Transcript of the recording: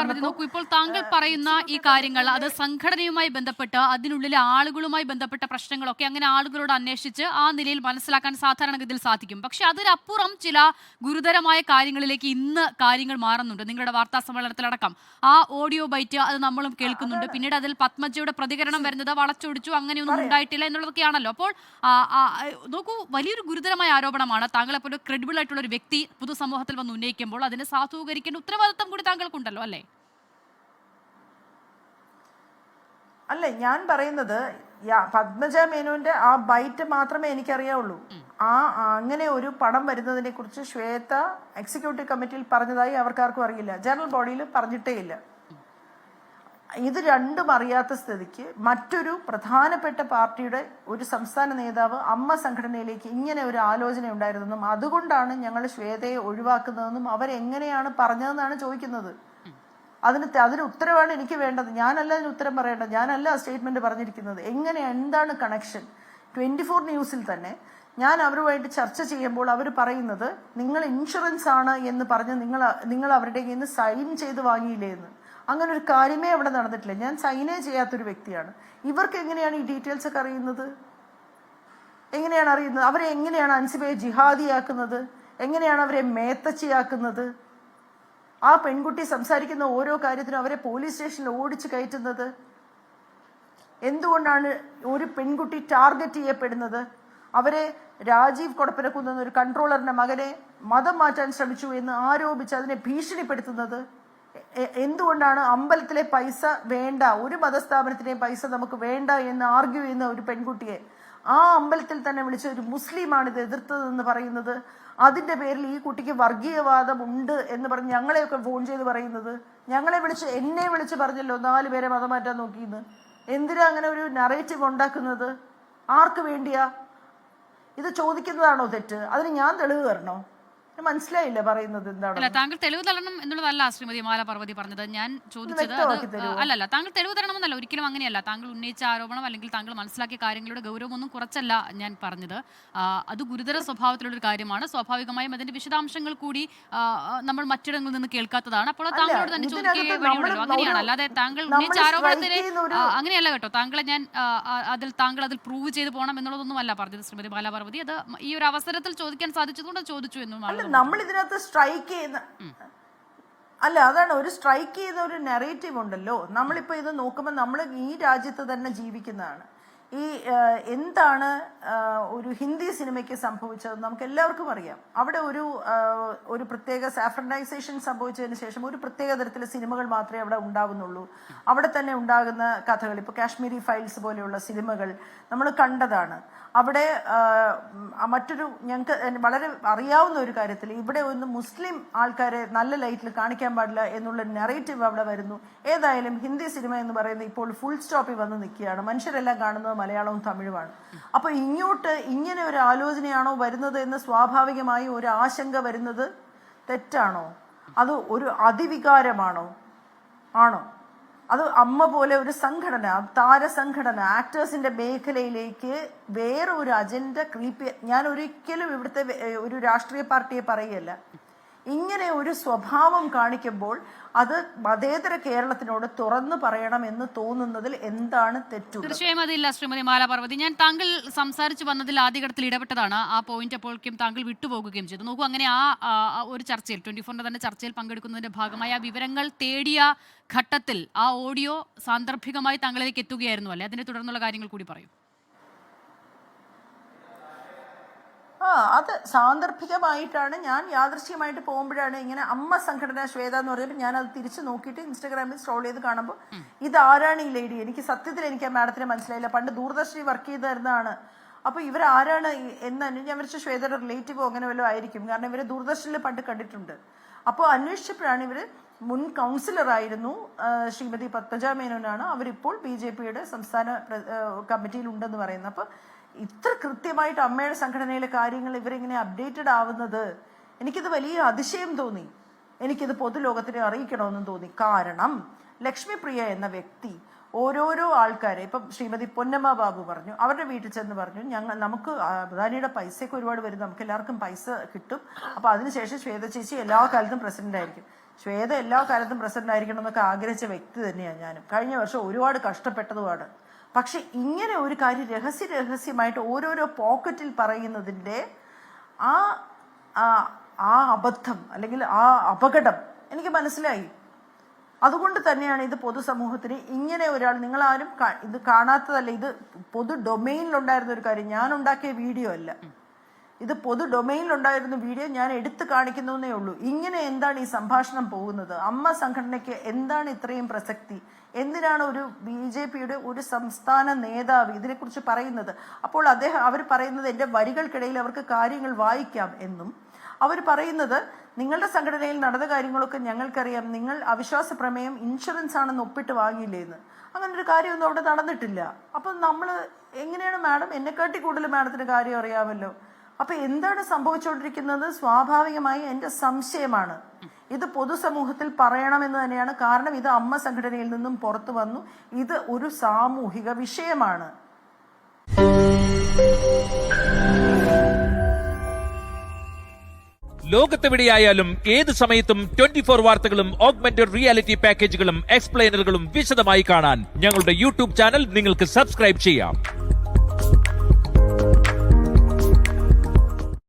പാർവതി, നോക്കൂ, ഇപ്പോൾ താങ്കൾ പറയുന്ന ഈ കാര്യങ്ങൾ അത് സംഘടനയുമായി ബന്ധപ്പെട്ട് അതിനുള്ളിലെ ആളുകളുമായി ബന്ധപ്പെട്ട പ്രശ്നങ്ങളൊക്കെ അങ്ങനെ ആളുകളോട് അന്വേഷിച്ച് ആ നിലയിൽ മനസ്സിലാക്കാൻ സാധാരണഗതിയിൽ സാധിക്കും. പക്ഷെ അതിനപ്പുറം ചില ഗുരുതരമായ കാര്യങ്ങളിലേക്ക് ഇന്ന് കാര്യങ്ങൾ മാറുന്നുണ്ട്. നിങ്ങളുടെ വാർത്താ സമ്മേളനത്തിലടക്കം ആ ഓഡിയോ ബൈറ്റ് അത് നമ്മളും കേൾക്കുന്നുണ്ട്. പിന്നീട് അതിൽ പത്മജയുടെ പ്രതികരണം വരുന്നത് വളച്ചൊടിച്ചു, അങ്ങനെയൊന്നും ഉണ്ടായിട്ടില്ല എന്നുള്ളതൊക്കെയാണല്ലോ. അപ്പോൾ നോക്കൂ, വലിയൊരു ഗുരുതരമായ ആരോപണമാണ്. താങ്കളെപ്പോലെ ക്രെഡിബിൾ ആയിട്ടുള്ള ഒരു വ്യക്തി പൊതുസമൂഹത്തിൽ വന്ന് ഉന്നയിക്കുമ്പോൾ അതിനെ സാധൂകരിക്കേണ്ട ഉത്തരവാദിത്തം കൂടി താങ്കൾക്കുണ്ടല്ലോ, അല്ലേ? അല്ല, ഞാൻ പറയുന്നത് പത്മജ മേനോന്റെ ആ ബൈറ്റ് മാത്രമേ എനിക്കറിയാവുള്ളൂ. അങ്ങനെ ഒരു പടം വരുന്നതിനെ കുറിച്ച് ശ്വേത എക്സിക്യൂട്ടീവ് കമ്മിറ്റിയിൽ പറഞ്ഞതായി അവർക്കാർക്കും അറിയില്ല. ജനറൽ ബോഡിയിൽ പറഞ്ഞിട്ടേ ഇല്ല. ഇത് രണ്ടും അറിയാത്ത സ്ഥിതിക്ക് മറ്റൊരു പ്രധാനപ്പെട്ട പാർട്ടിയുടെ ഒരു സംസ്ഥാന നേതാവ് അമ്മ സംഘടനയിലേക്ക് ഇങ്ങനെ ഒരു ആലോചന ഉണ്ടായിരുന്നെന്നും അതുകൊണ്ടാണ് ഞങ്ങൾ ശ്വേതയെ ഒഴിവാക്കുന്നതെന്നും അവരെങ്ങനെയാണ് പറഞ്ഞതെന്നാണ് ചോദിക്കുന്നത്. അതിന് ഉത്തരവാണ് എനിക്ക് വേണ്ടത്. ഞാനല്ല അതിന് ഉത്തരം പറയേണ്ടത്, ഞാനല്ല ആ സ്റ്റേറ്റ്മെന്റ് പറഞ്ഞിരിക്കുന്നത്. എന്താണ് കണക്ഷൻ? 24 ന്യൂസിൽ തന്നെ ഞാൻ അവരുമായിട്ട് ചർച്ച ചെയ്യുമ്പോൾ അവർ പറയുന്നത് നിങ്ങൾ ഇൻഷുറൻസ് ആണ് എന്ന് പറഞ്ഞ് നിങ്ങൾ അവരുടെ കയ്യിൽ നിന്ന് സൈൻ ചെയ്ത് വാങ്ങിയില്ലേ എന്ന്. അങ്ങനെ ഒരു കാര്യമേ അവിടെ നടന്നിട്ടില്ല. ഞാൻ സൈനേ ചെയ്യാത്തൊരു വ്യക്തിയാണ്. ഇവർക്ക് എങ്ങനെയാണ് ഈ ഡീറ്റെയിൽസ് ഒക്കെ അറിയുന്നത്? എങ്ങനെയാണ് അറിയുന്നത്? അവരെ എങ്ങനെയാണ് അൻസിബയെ ജിഹാദിയാക്കുന്നത്? എങ്ങനെയാണ് അവരെ മേത്തച്ചിയാക്കുന്നത്? ആ പെൺകുട്ടി സംസാരിക്കുന്ന ഓരോ കാര്യത്തിനും അവരെ പോലീസ് സ്റ്റേഷനിൽ ഓടിച്ചു കയറ്റുന്നത്? എന്തുകൊണ്ടാണ് ഒരു പെൺകുട്ടി ടാർഗറ്റ് ചെയ്യപ്പെടുന്നത്? അവരെ രാജീവ് കൊടപ്പനക്കുന്ന ഒരു കൺട്രോളറിന്റെ മകനെ മതം മാറ്റാൻ ശ്രമിച്ചു എന്ന് ആരോപിച്ച് അതിനെ ഭീഷണിപ്പെടുത്തുന്നത്? എന്തുകൊണ്ടാണ് അമ്പലത്തിലെ പൈസ വേണ്ട, ഒരു മതസ്ഥാപനത്തിലെയും പൈസ നമുക്ക് വേണ്ട എന്ന് ആർഗ്യൂ ചെയ്യുന്ന ഒരു പെൺകുട്ടിയെ ആ അമ്പലത്തിൽ തന്നെ വിളിച്ച് ഒരു മുസ്ലിമാണ് ഇത് എതിർത്തതെന്ന് പറയുന്നത്? അതിന്റെ പേരിൽ ഈ കുട്ടിക്ക് വർഗീയവാദം ഉണ്ട് എന്ന് പറഞ്ഞ് ഞങ്ങളെയൊക്കെ ഫോൺ ചെയ്ത് പറയുന്നത്? എന്നെ വിളിച്ച് പറഞ്ഞല്ലോ 4 പേരെ മതം മാറ്റാൻ നോക്കിയെന്ന്. എന്തിനാ അങ്ങനെ ഒരു നറേറ്റീവ് ഉണ്ടാക്കുന്നത്? ആർക്ക് വേണ്ടിയാ? ഇത് ചോദിക്കുന്നതാണോ തെറ്റ്? അതിന് ഞാൻ തെളിവ് തരണോ? മനസ്സിലായില്ല പറയുന്നത് എന്താണ്. അല്ല, താങ്കൾ തെളിവ് തരണം എന്നുള്ളതല്ല ശ്രീമതി മാല പാർവതി പറഞ്ഞത്. ഞാൻ ചോദിച്ചത് അല്ലല്ല, താങ്കൾ തെളിവ് തരണമെന്നല്ല, ഒരിക്കലും അങ്ങനെയല്ല. താങ്കൾ ഉന്നയിച്ച ആരോപണം അല്ലെങ്കിൽ താങ്കൾ മനസ്സിലാക്കിയ കാര്യങ്ങളുടെ ഗൗരവമൊന്നും കുറച്ചല്ല ഞാൻ പറഞ്ഞത്. അത് ഗുരുതര സ്വഭാവത്തിലുള്ള ഒരു കാര്യമാണ്. സ്വാഭാവികമായും അതിന്റെ വിശദാംശങ്ങൾ കൂടി നമ്മൾ മറ്റിടങ്ങളിൽ നിന്ന് കേൾക്കാത്തതാണ്. അപ്പോൾ താങ്കളോട് തന്നെ ചോദിക്കുകയേ വഴിയുള്ളൂ. അങ്ങനെയാണ്, അല്ലാതെ താങ്കൾ ഉന്നയിച്ച ആരോപണത്തിന് അങ്ങനെയല്ല കേട്ടോ. താങ്കൾ അതിൽ പ്രൂവ് ചെയ്ത് പോകണം എന്നുള്ളതൊന്നും അല്ല പറഞ്ഞത് ശ്രീമതി മാല പാർവതി. അത് ഈ ഒരു അവസരത്തിൽ ചോദിക്കാൻ സാധിച്ചതുകൊണ്ട് ചോദിച്ചു എന്നുമാണ്. നമ്മൾ ഇതിനകത്ത് സ്ട്രൈക്ക് ചെയ്യുന്ന അതാണ് ഒരു സ്ട്രൈക്ക് ചെയ്യുന്ന ഒരു നെറേറ്റീവ് ഉണ്ടല്ലോ. നമ്മളിപ്പോ ഇത് നോക്കുമ്പോൾ നമ്മൾ ഈ രാജ്യത്ത് തന്നെ ജീവിക്കുന്നതാണ്. ഈ എന്താണ് ഒരു ഹിന്ദി സിനിമയ്ക്ക് സംഭവിച്ചത് നമുക്ക് എല്ലാവർക്കും അറിയാം. അവിടെ ഒരു പ്രത്യേക സാഫ്രനൈസേഷൻ സംഭവിച്ചതിന് ശേഷം ഒരു പ്രത്യേക തരത്തിലെ സിനിമകൾ മാത്രമേ അവിടെ ഉണ്ടാകുന്നുള്ളൂ. അവിടെ തന്നെ ഉണ്ടാകുന്ന കഥകൾ, ഇപ്പോൾ കാശ്മീരി ഫയൽസ് പോലെയുള്ള സിനിമകൾ നമ്മൾ കണ്ടതാണ്. അവിടെ ഞങ്ങൾക്ക് വളരെ അറിയാവുന്ന ഒരു കാര്യത്തിൽ ഇവിടെ ഒന്ന് മുസ്ലിം ആൾക്കാരെ നല്ല ലൈറ്റിൽ കാണിക്കാൻ പാടില്ല എന്നുള്ള നെറേറ്റീവ് അവിടെ വരുന്നു. ഏതായാലും ഹിന്ദി സിനിമ എന്ന് പറയുന്നത് ഇപ്പോൾ ഫുൾ സ്റ്റോപ്പിൽ വന്ന് നിൽക്കുകയാണ്. മനുഷ്യരെല്ലാം കാണുന്നത് മലയാളവും തമിഴുമാണ്. അപ്പൊ ഇങ്ങോട്ട് ഇങ്ങനെ ഒരു ആലോചനയാണോ വരുന്നത് എന്ന് സ്വാഭാവികമായി ഒരു ആശങ്ക വരുന്നത് തെറ്റാണോ? അത് ഒരു അതിവികാരമാണോ? അത് അമ്മ പോലെ ഒരു സംഘടന, താരസംഘടന, ആക്ടേഴ്സിന്റെ മേഖലയിലേക്ക് വേറെ ഒരു അജണ്ട ക്രീപ്പ്. ഞാൻ ഒരിക്കലും ഇവിടുത്തെ ഒരു രാഷ്ട്രീയ പാർട്ടിയെ പറയുകയല്ല. ഇങ്ങനെ ഒരു സ്വഭാവം കാണിക്കുമ്പോൾ അത് മതേതര കേരളത്തിനോട് തുറന്നു പറയണം എന്ന് തോന്നുന്നതിൽ എന്താണ് തെറ്റു? തീർച്ചയായും അതില്ല ശ്രീമതി മാല പാർവതി. ഞാൻ താങ്കൾ സംസാരിച്ചു വന്നതിൽ ആദ്യഘട്ടത്തിൽ ഇടപെട്ടതാണ്. ആ പോയിന്റ് അപ്പോഴേക്കും താങ്കൾ വിട്ടുപോകുകയും ചെയ്തു. നോക്കൂ, അങ്ങനെ ആ ഒരു ചർച്ചയിൽ 24 തന്നെ ചർച്ചയിൽ പങ്കെടുക്കുന്നതിന്റെ ഭാഗമായി ആ വിവരങ്ങൾ തേടിയ ഘട്ടത്തിൽ ആ ഓഡിയോ സാന്ദർഭികമായി താങ്കളിലേക്ക് എത്തുകയായിരുന്നു അല്ലേ? അതിനെ തുടർന്നുള്ള കാര്യങ്ങൾ കൂടി പറയൂ. അത് സാന്ദർഭികമായിട്ടാണ്. ഞാൻ യാദൃശ്യമായിട്ട് പോകുമ്പോഴാണ് ഇങ്ങനെ അമ്മ സംഘടന ശ്വേത എന്ന് പറഞ്ഞപ്പോൾ ഞാൻ അത് തിരിച്ചു നോക്കിയിട്ട് ഇൻസ്റ്റാഗ്രാമിൽ സ്ക്രോൾ ചെയ്ത് കാണുമ്പോൾ ഇത് ആരാണ് ഈ ലേഡി? സത്യത്തിൽ എനിക്ക് ആ മാഡത്തിനെ മനസ്സിലായില്ല. പണ്ട് ദൂരദർശനിൽ വർക്ക് ചെയ്തിരുന്നതാണ്. അപ്പൊ ഇവരാരാണ് എന്ന് ഞാൻ വിളിച്ച ശ്വേതയുടെ റിലേറ്റീവോ അങ്ങനെ വല്ലതും ആയിരിക്കും. കാരണം ഇവര് ദൂരദർശനിൽ പണ്ട് കണ്ടിട്ടുണ്ട്. അപ്പോൾ അന്വേഷിച്ചപ്പോഴാണ് ഇവര് മുൻ കൗൺസിലറായിരുന്നു ശ്രീമതി പത്മജ മേനോനാണ്. അവരിപ്പോൾ BJPയുടെ സംസ്ഥാന കമ്മിറ്റിയിൽ ഉണ്ടെന്ന് പറയുന്നത്. അപ്പൊ ഇത്ര കൃത്യമായിട്ട് അമ്മയുടെ സംഘടനയിലെ കാര്യങ്ങൾ ഇവരിങ്ങനെ അപ്ഡേറ്റഡ് ആവുന്നത് എനിക്കിത് വലിയ അതിശയം തോന്നി. എനിക്കിത് പൊതുലോകത്തിനെ അറിയിക്കണമെന്നും തോന്നി. കാരണം ലക്ഷ്മിപ്രിയ എന്ന വ്യക്തി ഓരോരോ ആൾക്കാരെ, ഇപ്പം ശ്രീമതി പൊന്നമ്മ ബാബു പറഞ്ഞു, അവരുടെ വീട്ടിൽ ചെന്ന് പറഞ്ഞു നമുക്ക് അദാനിയുടെ പൈസയൊക്കെ ഒരുപാട് വരും, നമുക്ക് എല്ലാവർക്കും പൈസ കിട്ടും, അപ്പൊ അതിനുശേഷം ശ്വേത ചേച്ചി എല്ലാ കാലത്തും പ്രസിഡന്റ് ആയിരിക്കും. ശ്വേത എല്ലാ കാലത്തും പ്രസിഡന്റ് ആയിരിക്കണം എന്നൊക്കെ ആഗ്രഹിച്ച വ്യക്തി തന്നെയാണ് ഞാനും. കഴിഞ്ഞ വർഷം ഒരുപാട് കഷ്ടപ്പെട്ടതുമാണ്. പക്ഷെ ഇങ്ങനെ ഒരു കാര്യം രഹസ്യമായിട്ട് ഓരോരോ പോക്കറ്റിൽ പറയുന്നതിൻ്റെ ആ അബദ്ധം അല്ലെങ്കിൽ ആ അപകടം എനിക്ക് മനസ്സിലായി. അതുകൊണ്ട് തന്നെയാണ് ഇത് പൊതുസമൂഹത്തിന് ഇങ്ങനെ ഒരാൾ, നിങ്ങളാരും ഇത് കാണാത്തതല്ല, ഇത് പൊതു ഡൊമെയിനിലുണ്ടായിരുന്ന ഒരു കാര്യം, ഞാൻ ഉണ്ടാക്കിയ വീഡിയോ അല്ല, ഇത് പൊതു ഡൊമെയിനിലുണ്ടായിരുന്ന വീഡിയോ ഞാൻ എടുത്തു കാണിക്കുന്നേ ഉള്ളൂ. ഇങ്ങനെ എന്താണ് ഈ സംഭാഷണം പോകുന്നത്? അമ്മ സംഘടനയ്ക്ക് എന്താണ് ഇത്രയും പ്രസക്തി? എന്തിനാണ് ഒരു BJPയുടെ ഒരു സംസ്ഥാന നേതാവ് ഇതിനെക്കുറിച്ച് പറയുന്നത്? അപ്പോൾ അവർ പറയുന്നത് എൻ്റെ വരികൾക്കിടയിൽ അവർക്ക് കാര്യങ്ങൾ വായിക്കാം എന്നും, അവർ പറയുന്നത് നിങ്ങളുടെ സംഘടനയിൽ നടന്ന കാര്യങ്ങളൊക്കെ ഞങ്ങൾക്കറിയാം, നിങ്ങൾ അവിശ്വാസ പ്രമേയം ഇൻഷുറൻസ് ആണെന്ന് ഒപ്പിട്ട് വാങ്ങിയില്ലേ എന്ന്. അങ്ങനെ ഒരു കാര്യമൊന്നും അവിടെ നടന്നിട്ടില്ല. അപ്പം നമ്മൾ എങ്ങനെയാണ് മാഡം, എന്നെക്കാട്ടി കൂടുതൽ മാഡത്തിന് കാര്യം അറിയാമല്ലോ. അപ്പം എന്താണ് സംഭവിച്ചുകൊണ്ടിരിക്കുന്നത്? സ്വാഭാവികമായി എൻ്റെ സംശയമാണ്, ഇത് പൊതുസമൂഹത്തിൽ പറയണമെന്ന് തന്നെയാണ്. കാരണം ഇത് അമ്മ സംഘടനയിൽ നിന്നും പുറത്തു വന്നു, ഇത് ഒരു സാമൂഹിക വിഷയമാണ്. ലോകത്തെവിടെയായാലും ഏത് സമയത്തും 24 വാർത്തകളും ഓഗ്മെന്റഡ് റിയാലിറ്റി പാക്കേജുകളും എക്സ്പ്ലെയിനറുകളും വിശദമായി കാണാൻ ഞങ്ങളുടെ യൂട്യൂബ് ചാനൽ നിങ്ങൾക്ക് സബ്സ്ക്രൈബ് ചെയ്യാം.